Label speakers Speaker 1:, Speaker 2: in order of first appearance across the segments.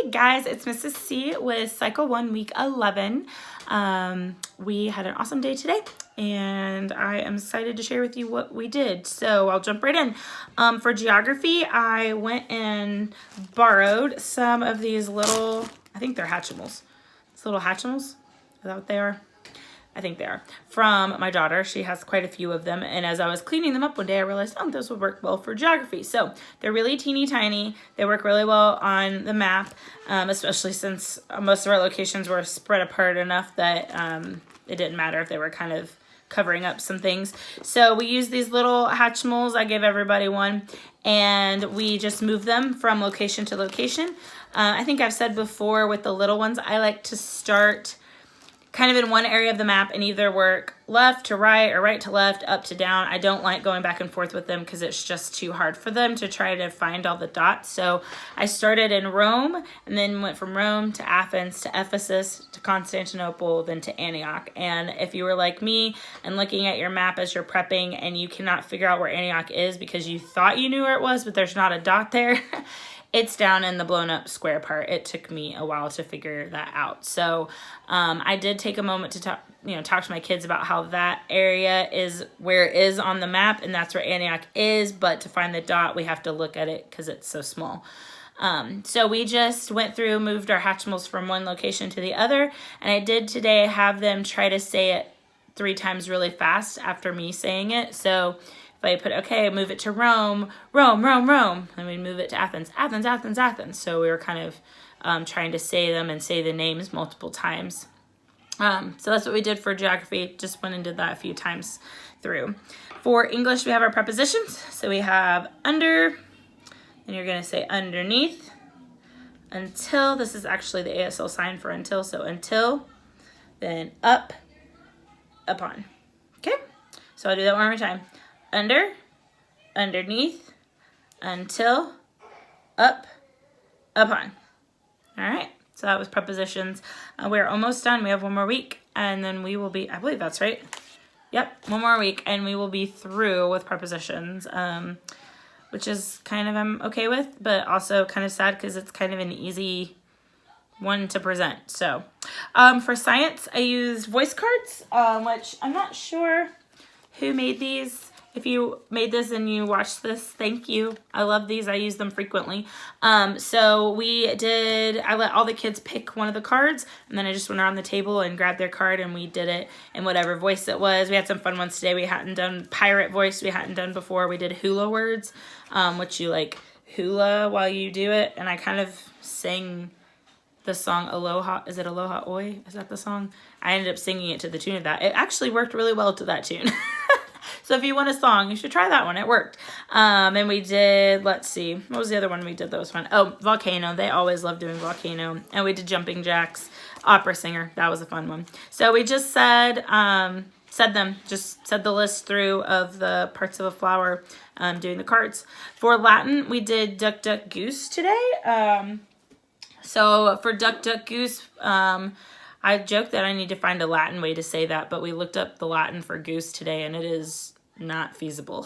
Speaker 1: Hey guys, it's Mrs. C with Cycle 1, Week 11. We had an awesome day today, and I am excited to share with you what we did. So I'll jump right in. For geography, I went and borrowed some of these little, I think they're Hatchimals. These little Hatchimals, is that what they are? I think they are, from my daughter. She has quite a few of them, and as I was cleaning them up one day, I realized, oh, those would work well for geography. So they're really teeny tiny. They work really well on the map, especially since most of our locations were spread apart enough that it didn't matter if they were kind of covering up some things. So we used these little Hatchimals. I gave everybody one, and we just moved them from location to location. I think I've said before with the little ones, I like to start kind of in one area of the map and either work left to right or right to left, up to down. I don't like going back and forth with them because it's just too hard for them to try to find all the dots. So I started in Rome and then went from Rome to Athens to Ephesus to Constantinople, then to Antioch. And if you were like me and looking at your map as you're prepping and you cannot figure out where Antioch is because you thought you knew where it was, but there's not a dot there, it's down in the blown up square part. It took me a while to figure that out. So I did take a moment to talk to my kids about how that area is where it is on the map, and that's where Antioch is. But to find the dot, we have to look at it because it's so small. So we just went through, moved our Hatchimals from one location to the other, and I did today have them try to say it 3 times really fast after me saying it. So if I put, okay, move it to Rome, Rome, Rome, Rome, and we move it to Athens, Athens, Athens, Athens. So we were kind of trying to say them and say the names multiple times. So that's what we did for geography. Just went and did that a few times through. For English, we have our prepositions. So we have under, and you're going to say underneath, until. This is actually the ASL sign for until. So until, then up, upon. Okay? So I'll do that one more time. Under, underneath, until, up, upon. All right, so that was prepositions. We're almost done. We have one more week, and then we will be, I believe that's right. Yep, one more week, and we will be through with prepositions, which is kind of I'm okay with, but also kind of sad because it's kind of an easy one to present. So for science, I used voice cards, which I'm not sure who made these. If you made this and you watched this, thank you. I love these. I use them frequently. So I let all the kids pick one of the cards, and then I just went around the table and grabbed their card, and we did it in whatever voice it was. We had some fun ones today. We hadn't done pirate voice. We hadn't done before. We did hula words, which you like hula while you do it. And I kind of sang the song Aloha. Is it Aloha Oi? Is that the song? I ended up singing it to the tune of that. It actually worked really well to that tune. So if you want a song, you should try that one. It worked. And we did, let's see, what was the other one we did that was fun? Oh, volcano. They always love doing volcano. And we did jumping jacks, opera singer. That was a fun one. So we just said the list through of the parts of a flower, doing the cards. For Latin, we did duck, duck, goose today. So for duck, duck, goose, I joked that I need to find a Latin way to say that, but we looked up the Latin for goose today, and it is not feasible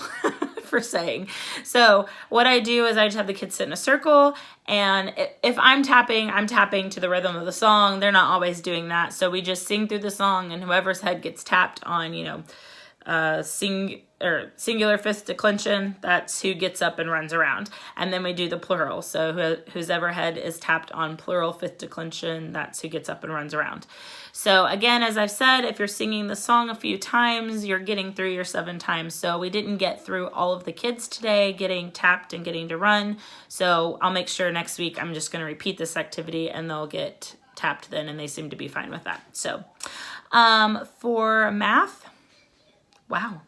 Speaker 1: for saying. So what I do is I just have the kids sit in a circle, and if I'm tapping to the rhythm of the song. They're not always doing that. So we just sing through the song, and whoever's head gets tapped on, singular fifth declension, that's who gets up and runs around. And then we do the plural. So whoever head is tapped on plural fifth declension, that's who gets up and runs around. So again, as I've said, if you're singing the song a few times, you're getting through your 7 times. So we didn't get through all of the kids today getting tapped and getting to run. So I'll make sure next week I'm just going to repeat this activity, and they'll get tapped then, and they seem to be fine with that. So for math, wow,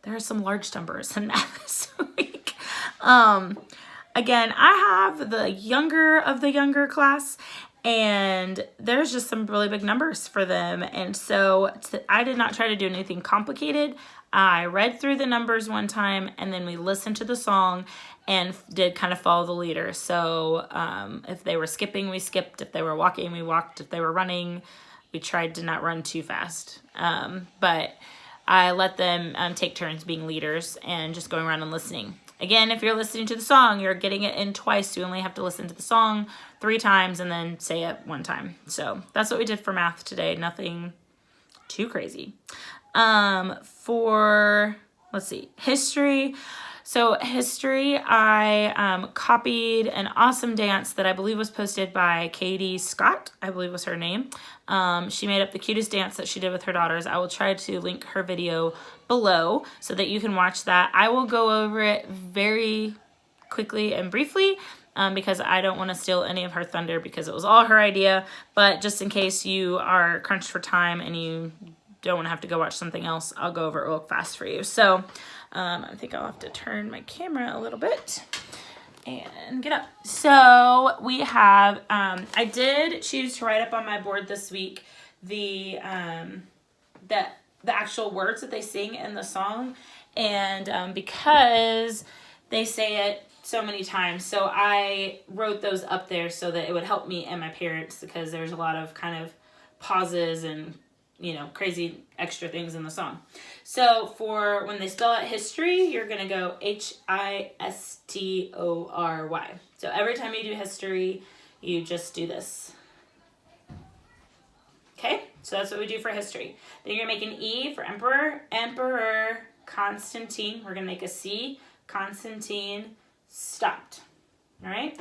Speaker 1: there are some large numbers in math this week. Again, I have the younger of the younger class, and there's just some really big numbers for them. And so I did not try to do anything complicated. I read through the numbers one time, and then we listened to the song and did kind of follow the leader. So if they were skipping, we skipped. If they were walking, we walked. If they were running, we tried to not run too fast. But I let them take turns being leaders and just going around and listening. Again, if you're listening to the song, you're getting it in twice. You only have to listen to the song 3 times and then say it 1 time. So that's what we did for math today. Nothing too crazy. For, let's see, history. So history, I copied an awesome dance that I believe was posted by Katie Scott, I believe was her name. She made up the cutest dance that she did with her daughters. I will try to link her video below so that you can watch that. I will go over it very quickly and briefly because I don't want to steal any of her thunder because it was all her idea. But just in case you are crunched for time and you don't want to have to go watch something else, I'll go over it real fast for you. So I think I'll have to turn my camera a little bit and get up. So we have, I did choose to write up on my board this week the actual words that they sing in the song, and because they say it so many times, so I wrote those up there so that it would help me and my parents, because there's a lot of kind of pauses and, you know, crazy extra things in the song. So for when they spell out history, you're going to go History. So every time you do history, you just do this. Okay, so that's what we do for history. Then you're going to make an E for emperor, Emperor Constantine. We're going to make a C, Constantine stopped. All right.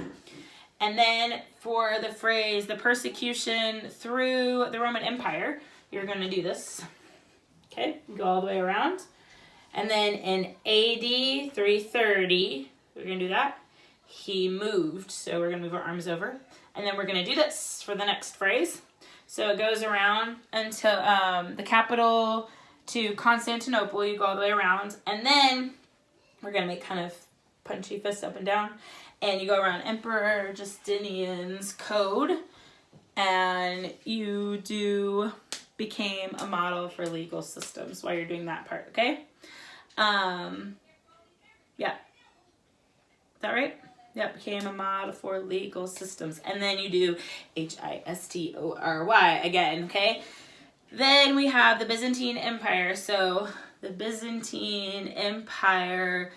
Speaker 1: And then for the phrase, the persecution through the Roman Empire, you're going to do this. Okay, go all the way around. And then in AD 330, we're going to do that. He moved. So we're going to move our arms over. And then we're going to do this for the next phrase. So it goes around until the capital to Constantinople. You go all the way around. And then we're going to make kind of punchy fists up and down. And you go around Emperor Justinian's code. And you do became a model for legal systems while you're doing that part, okay? Yeah. Is that right? Yeah, became a model for legal systems. And then you do History again, okay? Then we have the Byzantine Empire. So the Byzantine Empire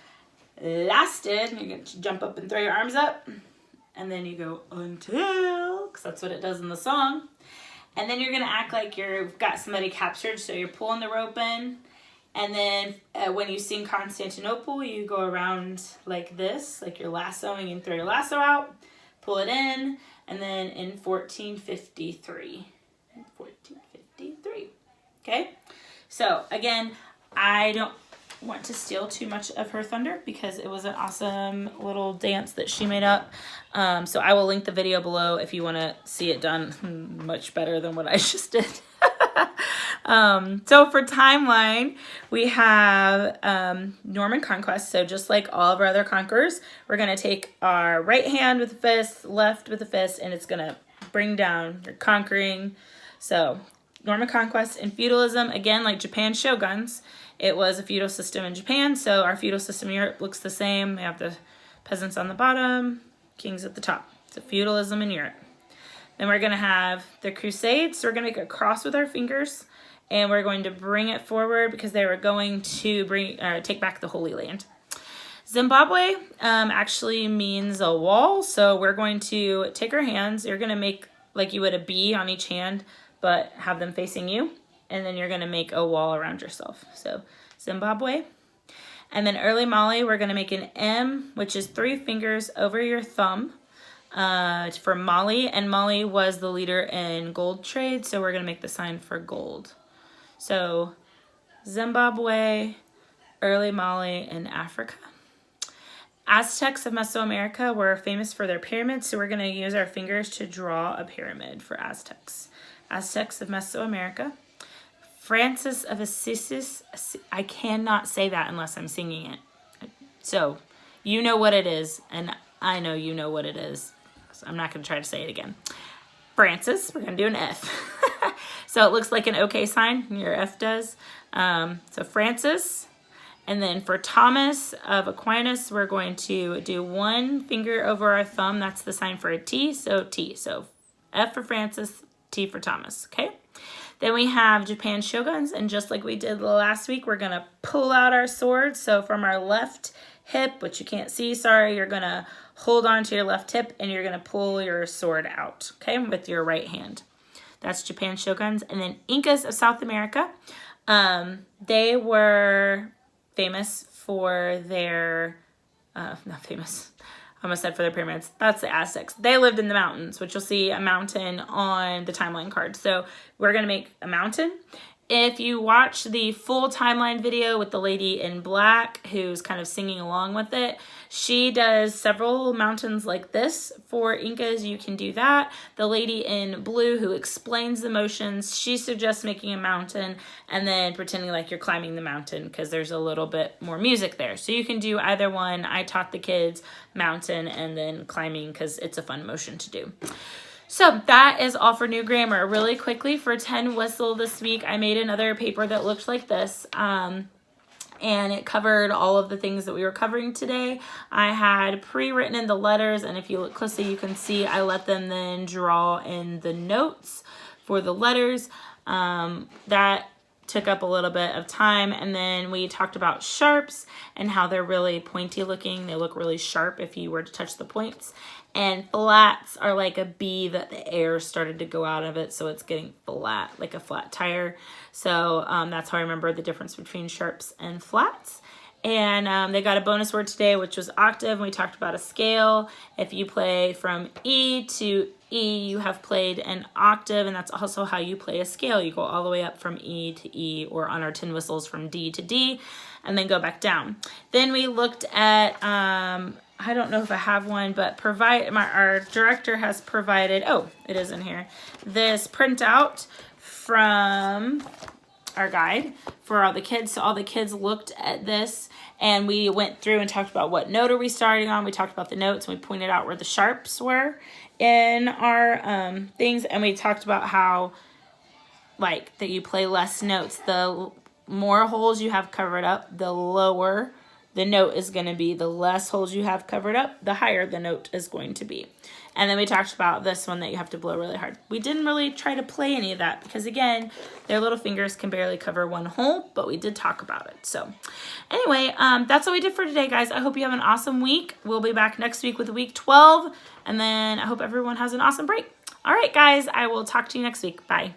Speaker 1: lasted. You're going to jump up and throw your arms up. And then you go until, because that's what it does in the song. And then you're going to act like you've got somebody captured. So you're pulling the rope in. And then when you sing Constantinople, you go around like this, like you're lassoing and throw your lasso out, pull it in, and then in 1453. Okay? So again, I don't want to steal too much of her thunder because it was an awesome little dance that she made up. So I will link the video below if you want to see it done much better than what I just did. So for timeline, we have Norman Conquests. So just like all of our other conquerors, we're going to take our right hand with a fist, left with a fist, and it's going to bring down, you're conquering. So Norman Conquest and feudalism, again, like Japan's shoguns, it was a feudal system in Japan. So our feudal system in Europe looks the same. We have the peasants on the bottom, kings at the top. So feudalism in Europe. Then we're going to have the Crusades. So we're going to make a cross with our fingers. And we're going to bring it forward because they were going to take back the Holy Land. Zimbabwe actually means a wall. So we're going to take our hands. You're going to make like you would a B on each hand, but have them facing you. And then you're going to make a wall around yourself. So Zimbabwe. And then early Mali, we're going to make an M, which is 3 fingers over your thumb for Mali. And Mali was the leader in gold trade. So we're going to make the sign for gold. So Zimbabwe, early Mali, and Africa. Aztecs of Mesoamerica were famous for their pyramids, so we're going to use our fingers to draw a pyramid for Aztecs. Aztecs of Mesoamerica. Francis of Assisi, I cannot say that unless I'm singing it. So you know what it is, and I know you know what it is. So I'm not going to try to say it again. Francis, we're going to do an F. So it looks like an OK sign, your F does. So Francis. And then for Thomas of Aquinas, we're going to do 1 finger over our thumb. That's the sign for a T, so T. So F for Francis, T for Thomas, okay? Then we have Japan's shoguns, and just like we did last week, we're going to pull out our swords. So from our left hip, which you can't see, sorry. You're gonna hold on to your left hip and you're gonna pull your sword out, okay, with your right hand. That's Japan's shoguns. And then Incas of South America, they were famous for their, not famous, I almost said for their pyramids. That's the Aztecs. They lived in the mountains, which you'll see a mountain on the timeline card. So we're gonna make a mountain. If you watch the full timeline video with the lady in black who's kind of singing along with it, she does several mountains like this for Incas. You can do that. The lady in blue who explains the motions, she suggests making a mountain and then pretending like you're climbing the mountain because there's a little bit more music there. So you can do either one. I taught the kids mountain and then climbing because it's a fun motion to do. So that is all for new grammar. Really quickly, for 10 whistle this week, I made another paper that looked like this. And it covered all of the things that we were covering today. I had pre-written in the letters, and if you look closely, you can see I let them then draw in the notes for the letters. That took up a little bit of time, and then we talked about sharps and how they're really pointy looking. They look really sharp if you were to touch the points. And flats are like a B that the air started to go out of it, so it's getting flat, like a flat tire. So that's how I remember the difference between sharps and flats. And they got a bonus word today, which was octave, and we talked about a scale. If you play from E to E, you have played an octave, and that's also how you play a scale. You go all the way up from E to E, or on our tin whistles from D to D, and then go back down. Then we looked at, I don't know if I have one, but our director has provided, oh, it is in here, this printout from our guide for all the kids. So all the kids looked at this and we went through and talked about what note are we starting on. We talked about the notes and we pointed out where the sharps were in our things. And we talked about how, like, that you play less notes. The more holes you have covered up, the lower the note is going to be. The less holes you have covered up, the higher the note is going to be. And then we talked about this one that you have to blow really hard. We didn't really try to play any of that because, again, their little fingers can barely cover one hole, but we did talk about it. So anyway, that's what we did for today, guys. I hope you have an awesome week. We'll be back next week with week 12, and then I hope everyone has an awesome break. All right, guys, I will talk to you next week. Bye.